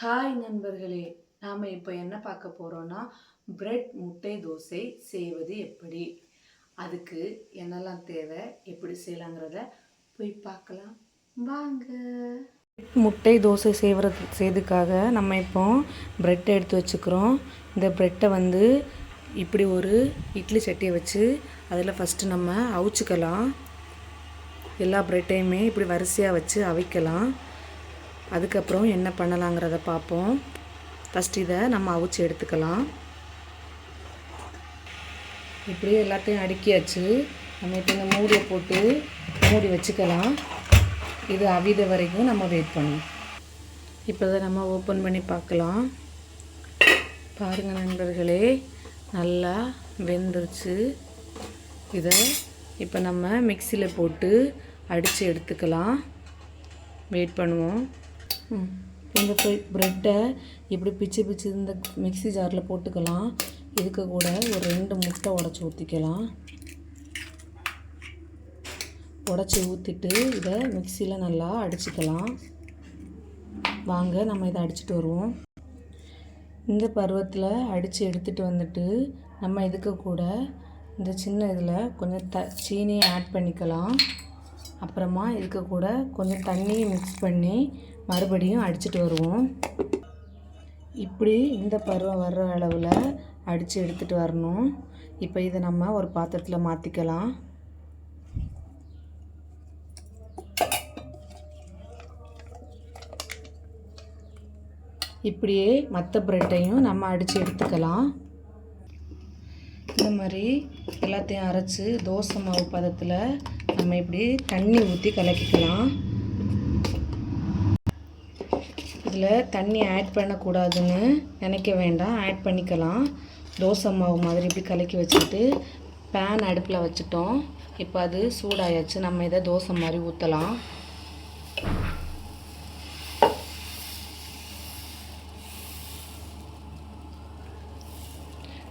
Hi நண்பர்களே, நாம் இப்போ என்ன பார்க்க போகிறோன்னா பிரெட் முட்டை தோசை செய்வது எப்படி, அதுக்கு என்னெல்லாம் தேவை, எப்படி செய்யலாங்கிறத போய் பார்க்கலாம் வாங்க. முட்டை தோசை செய்யறதுக்காக நம்ம இப்போ பிரெட் எடுத்து வச்சுக்கிறோம். இந்த பிரெட்டை இப்படி ஒரு இட்லி சட்டியை வச்சு அதில் ஃபஸ்ட்டு நம்ம அவிச்சிக்கலாம். எல்லா பிரெட்டையுமே இப்படி வரிசையாக வச்சு அவிக்கலாம். அதுக்கப்புறம் என்ன பண்ணலாங்கிறத பார்ப்போம். ஃபஸ்ட் இதை நம்ம அவிச்சு எடுத்துக்கலாம். இப்படியே எல்லாத்தையும் அடுக்கியாச்சு. நம்ம இப்போ இந்த மூடியை போட்டு மூடி வச்சுக்கலாம். இது அவித வரைக்கும் நம்ம வெயிட் பண்ணணும். இப்போ தான் நம்ம ஓப்பன் பண்ணி பார்க்கலாம். பாருங்கள் நண்பர்களே, நல்லா வெந்துருச்சு. இதை இப்போ நம்ம மிக்சியில் போட்டு அடித்து எடுத்துக்கலாம். வெயிட் பண்ணுவோம். இந்த ப்ரெட்டை இப்படி பிச்சு இந்த மிக்ஸி ஜாரில் போட்டுக்கலாம். இதுக்கு கூட ஒரு 2 முட்டை உடச்சி ஊற்றிக்கலாம். உடச்சி ஊற்றிட்டு இதை மிக்சியில் நல்லா அடிச்சுக்கலாம். வாங்க நம்ம இதை அடிச்சுட்டு வருவோம். இந்த பருவத்தில் அடித்து எடுத்துகிட்டு வந்துட்டு நம்ம இதுக்கு கூட இந்த சின்ன இதில் கொஞ்சம் சீனியை ஆட் பண்ணிக்கலாம். அப்புறமா இதுக்கு கூட கொஞ்சம் தண்ணியை மிக்ஸ் பண்ணி மறுபடியும் அடிச்சுட்டு வருவோம். இப்படி இந்த பருவம் வர்ற அளவில் அடித்து எடுத்துகிட்டு வரணும். இப்போ இதை நம்ம ஒரு பாத்திரத்தில் மாற்றிக்கலாம். இப்படியே மற்ற பிரெட்டையும் நம்ம அடித்து எடுத்துக்கலாம். இந்த மாதிரி எல்லாத்தையும் அரைச்சி தோசை மாவு பதத்தில் நம்ம இப்படி தண்ணி ஊற்றி கலக்கிக்கலாம். இதில் தண்ணி ஆட் பண்ணக்கூடாதுன்னு நினைக்க வேண்டாம், ஆட் பண்ணிக்கலாம். தோசை மாவு மாதிரி இப்படி கலக்கி வச்சுட்டு பேன் அடுப்பில் வச்சுட்டோம். இப்போ அது சூடாயாச்சு. நம்ம இதை தோசை மாதிரி ஊற்றலாம்.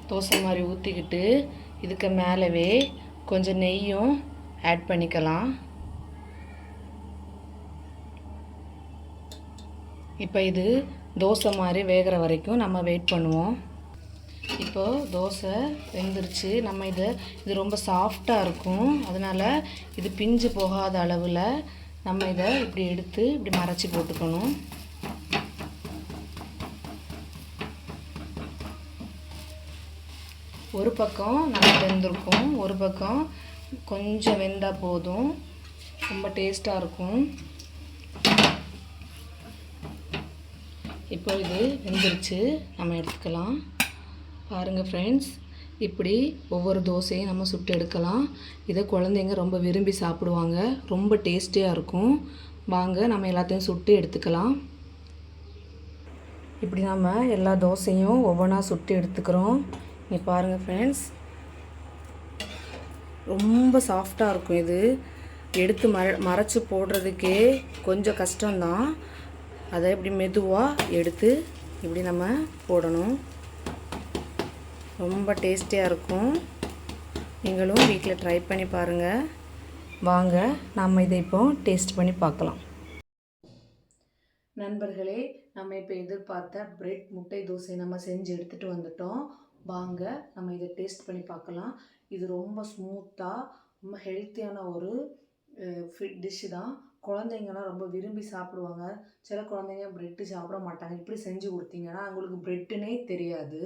தோசை மாதிரி ஊற்றிக்கிட்டு இதுக்கு மேலவே கொஞ்சம் நெய்யும் ஆட் பண்ணிக்கலாம். இப்போ இது தோசை மாதிரி வேகிற வரைக்கும் நம்ம வெயிட் பண்ணுவோம். இப்போது தோசை வெந்துருச்சு. நம்ம இது ரொம்ப சாஃப்டாக இருக்கும். அதனால் இது பிஞ்சு போகாத அளவில் நம்ம இதை இப்படி எடுத்து இப்படி மறைச்சி போட்டுக்கணும். ஒரு பக்கம் நல்லா வெந்திருக்கும், ஒரு பக்கம் கொஞ்சம் வெந்தால் போதும். ரொம்ப டேஸ்ட்டாக இருக்கும். இப்போ இது வெந்துருச்சு, நம்ம எடுத்துக்கலாம். பாருங்கள் ஃப்ரெண்ட்ஸ், இப்படி ஒவ்வொரு தோசையும் நம்ம சுட்டு எடுக்கலாம். இதை குழந்தைங்க ரொம்ப விரும்பி சாப்பிடுவாங்க. ரொம்ப டேஸ்டியாக இருக்கும். வாங்க நம்ம எல்லாத்தையும் சுட்டு எடுத்துக்கலாம். இப்படி நம்ம எல்லா தோசையும் ஒவ்வொன்றா சுட்டு எடுத்துக்கிறோம். இங்கே பாருங்கள் ஃப்ரெண்ட்ஸ், ரொம்ப சாஃப்டாக இருக்கும். இது எடுத்து மறைச்சி போடுறதுக்கே கொஞ்சம் கஷ்டம்தான். அதை இப்படி மெதுவாக எடுத்து இப்படி நம்ம போடணும். ரொம்ப டேஸ்டியாக இருக்கும். நீங்களும் வீட்டில் ட்ரை பண்ணி பாருங்கள். வாங்க நம்ம இதை இப்போ டேஸ்ட் பண்ணி பார்க்கலாம். நண்பர்களே, நம்ம இப்போ எதிர்பார்த்த பிரெட் முட்டை தோசை நம்ம செஞ்சு எடுத்துகிட்டு வந்துட்டோம். வாங்க நம்ம இதை டேஸ்ட் பண்ணி பார்க்கலாம். இது ரொம்ப ஸ்மூத்தாக ரொம்ப ஹெல்த்தியான ஒரு டிஷ்ஷு தான். குழந்தைங்கலாம் ரொம்ப விரும்பி சாப்பிடுவாங்க. சில குழந்தைங்க ப்ரெட்டு சாப்பிட மாட்டாங்க. இப்படி செஞ்சு கொடுத்தீங்கன்னா அவங்களுக்கு ப்ரெட்டுனே தெரியாது.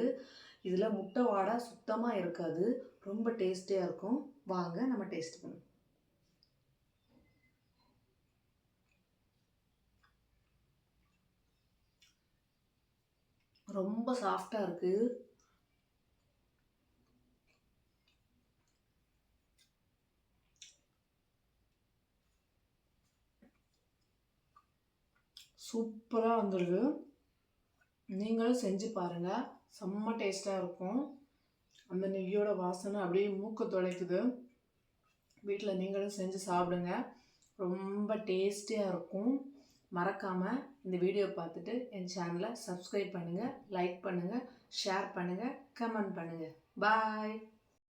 இதில் முட்டை வாடை சுத்தமாக இருக்காது. ரொம்ப டேஸ்டியாக இருக்கும். வாங்க நம்ம டேஸ்ட் பண்ணுவோம். ரொம்ப சாஃப்டாக இருக்குது. சூப்பராக வந்துடுது. நீங்களும் செஞ்சு பாருங்கள். செம்ம டேஸ்ட்டாக இருக்கும். அந்த நெய்யோட வாசனை அப்படியே மூக்க துளைக்குது. வீட்டில் நீங்களும் செஞ்சு சாப்பிடுங்க. ரொம்ப டேஸ்டியாக இருக்கும். மறக்காமல் இந்த வீடியோ பார்த்துட்டு என் சேனலை சப்ஸ்கிரைப் பண்ணுங்கள், லைக் பண்ணுங்கள், ஷேர் பண்ணுங்கள், கமெண்ட் பண்ணுங்கள். பாய்.